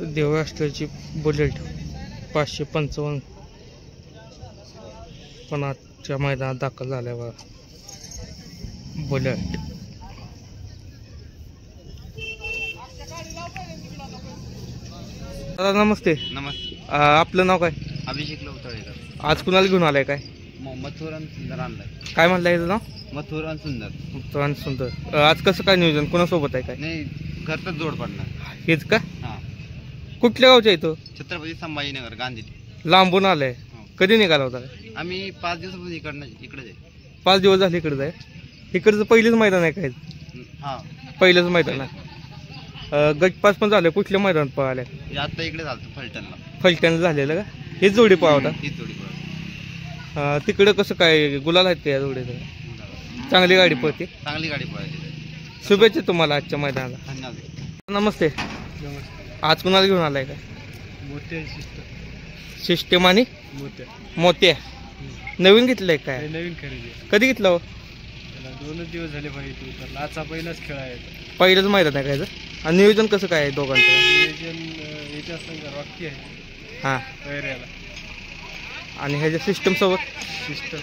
देवराष्ट्राची bullet 555 पण आजच्या मैदानात दाखल झाल्या बघा बुलेट। दादा नमस्ते। नमस्ते। आपलं नाव काय? अभिषेक लवतळेकर। आज कुणाला घेऊन आलाय काय? मथुर आणि सुंदर आणलाय। काय म्हणलं याचं नाव? मथुर आणि सुंदर। मथुर आणि सुंदर। आज कसं काय नियोजन कोणासोबत आहे काय? नाही घरचाच जोड पडणार। हेच का? हां। कुठल्या गावच्या इथं? छत्रपती संभाजीनगर गांधी। लांबून आलाय? कधी निघाला होता? आम्ही 5 दिवसापासून इकडे आहे। 5 दिवस झाले इकडे जाय। इकडचं पहिलेच मैदान आहे काय? हां पहिलंच मैदान आहे। गटपास पण झालं कुठल्या मैदानात पळाल्या? आता इकडे झालं फलटणला। फलटण झालेलं का? हेच जोडी पळावता? हीच जोडी पळाली। तिकडे कसं काय गुलाल आहेत त्या जोडीचं? चांगली गाडी पळते? चांगली गाडी पळाली। शुभेच्छा तुम्हाला आजच्या मैदानाला। धन्यवाद। नमस्ते। आज कुणाला घेऊन आलाय का? मोठे सिस्टम आणि मोठे मोत्या नवीन घेतलंय काय? नवीन खरेदी। कधी घेतलं हो? 2 दिवस झाले पाहिजे। आजचा पहिलाच खेळ आहे। पहिलंच मैदान आहे काय? आणि नियोजन कसं काय आहे दोघांचं? नियोजन याच्या संग रॉकी आहे। हां पैऱ्याला आणि ह्याच्या सिस्टम सोबत सिस्टम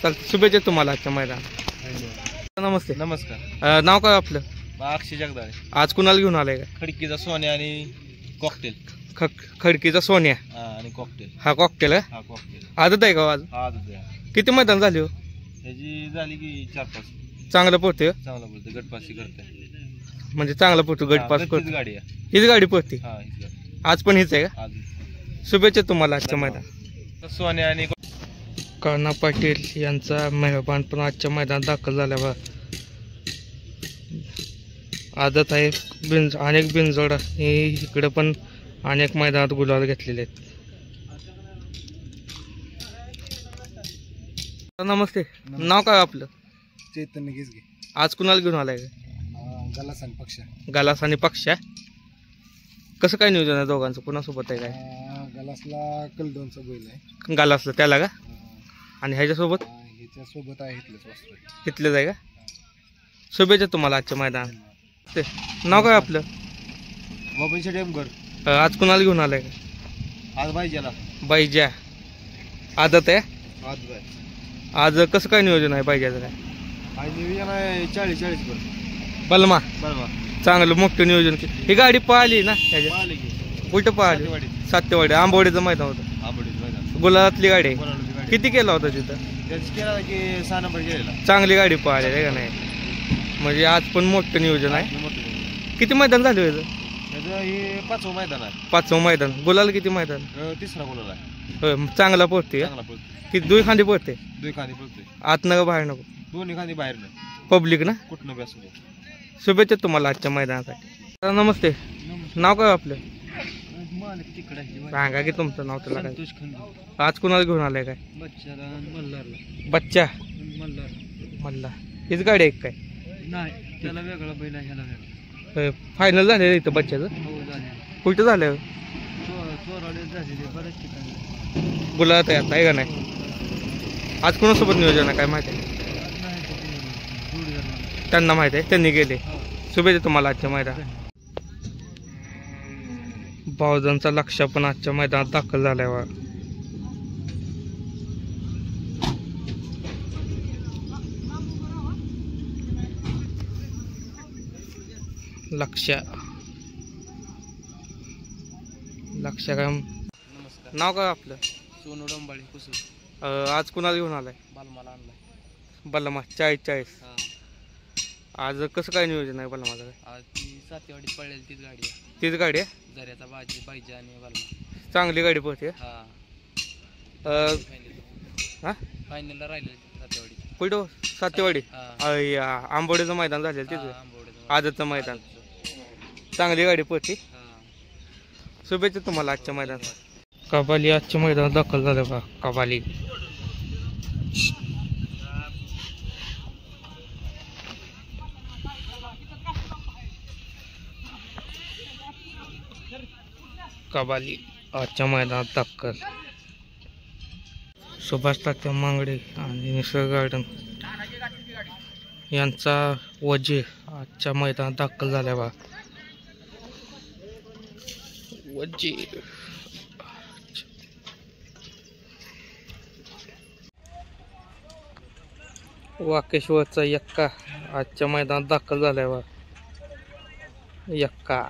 चालतं। शुभेच्छा तुम्हाला आजच्या मैदानात। नमस्ते। नमस्कार। नाव काय आपलं? अक्षय जगदाळे। आज कुणाला घेऊन आलाय का? खडकीचा सोन्या आणि कॉकटेल। खडकीचा सोन्या आणि कॉकटेल। हा कॉकटेल आहे? हा कॉकटेल। आदत आहे का आज? आज किती मैदान झाली हो? ह्याची झाली की 4-5। चांगलं पळते चांगला बोलतो गटपासी करते। म्हणजे चांगला पळतो गटपास करतो। गाडी आहे हीच गाडी पळते? हा हीच गाडी। आज पण हीच आहे का? आज शुभेच्छा तुम्हाला आजच्या मैदानात। सोन्या आणि कान्हा पाटील यांचा मेहरबान पण आजच्या मैदानात दाखल झाला बा। आदत आहे अनेक बिनजोड इकडे पण अनेक मैदानात गुलाल घेतलेले आहेत। नमस्ते। नाव काय आपलं? चैतन्य गिजगे। आज कुणाला घेऊन आलाय का? गलास आणि पक्ष। गलास आणि पक्षा कसं काय नियोजन आहे दोघांचं? कुणासोबत आहे काय? गलासला कलदोनचा बैल आहे। गलासला त्याला का? आणि ह्याच्यासोबत? ह्याच्यासोबत आहे इथलेच आहे का? शुभेच्छा तुम्हाला आजच्या मैदानात। ते नाव काय आपलं? बाबा डेमगर। आज कुणाला घेऊन आलाय का? आज बाईजाला। बाईजा आदत आहे? आज बाय। आज कसं काय नियोजन आहे बाईजाचं काय? आज नियोजन आहे 40-40 वर। बलमा बरोबर। चांगलं मोठं नियोजन की ही गाडी पळाली ना ह्याच्या? आले की कुठं पळाली? सातेवाडी आंबवडीचं मैदान होतं। आंबोडीचं गुलाबातली गाडी आहे। मैदान। किती केला होता तिथं? त्याच केला की 6 नंबर गेलेला। चांगली गाडी पळाली आहे का नाही? म्हणजे आज पण मोठं नियोजन आहे। किती मैदान झाले ह्याचं? त्याचं हे 5वं मैदान आहे। 5वं मैदान। गुलाल किती मैदान? 3रा गुलाल आहे। होय चांगला पळते? चांगला पळतो। किती दुई खांदी पळते? 2 खांदी पळतोय। आत नका बाहेर नको? 2 खांदी बाहेर नाही। पब्लिक ना? कुठनं बी असू दे। शुभेच्छा तुम्हाला आजच्या मैदानासाठी। नमस्ते। नाव काय आपलं? सांगा की तुमचं नाव त्याला काय? आज कुणाला घेऊन आलाय काय? बच्चा मल्ला हीच गाडी आहे काय? नाही त्याला वेगळा बैल आहे, ह्याला वेगळा। फायनल झालेलं इथं बच्च्याचं? हो झाले। कुठं झालं? चोराडे झालेले बऱ्याच ठिकाणी। गुलाबात आहे आता आहे का नाही? आज कोणासोबत नियोजन आहे काय माहिती आहे? त्यांना माहिती आहे, त्यांनी गेले। शुभेच्छा तुम्हाला आजच्या मैदानात। भावजांचा लक्ष पण आजच्या मैदानात दाखल झालाय बा। लक्ष काय? नमस्कार। नाव काय आपलं? सोनू डोंबाळे कुसूर। आज कुणाला घेऊन आलाय? बालमाला आणलाय। बलमा 40-40। हा। आज कसं काय नियोजन आहे बलमाचं काय? आज ती सातेवाडीत पडलेली तीच गाडी आहे। तीच गाडी आहे? झऱ्याचा बाईजा आणि बालमा। चांगली गाडी पळते? हा। फायनलला राहिलेली सातेवाडी। कुठं? सातेवाडी? हा। आंबोडीचं मैदान झालेलं तिथं? आंबोडीचं आजचं मैदान। चांगली गाडी पळते? हा। शुभेच्छा तुम्हाला आजच्या मैदानात। कबाली आजच्या मैदानात दाखल झालं बा। कबाली आजच्या मैदानात दाखल। सुभाष तात्या मांगडे आणि निसर्ग गार्डन यांचा वजे आजच्या मैदानात दाखल झाल्या बा। वजीर. वाकेश्वरचा यक्का आजच्या मैदानात दाखल झालाय. वा यक्का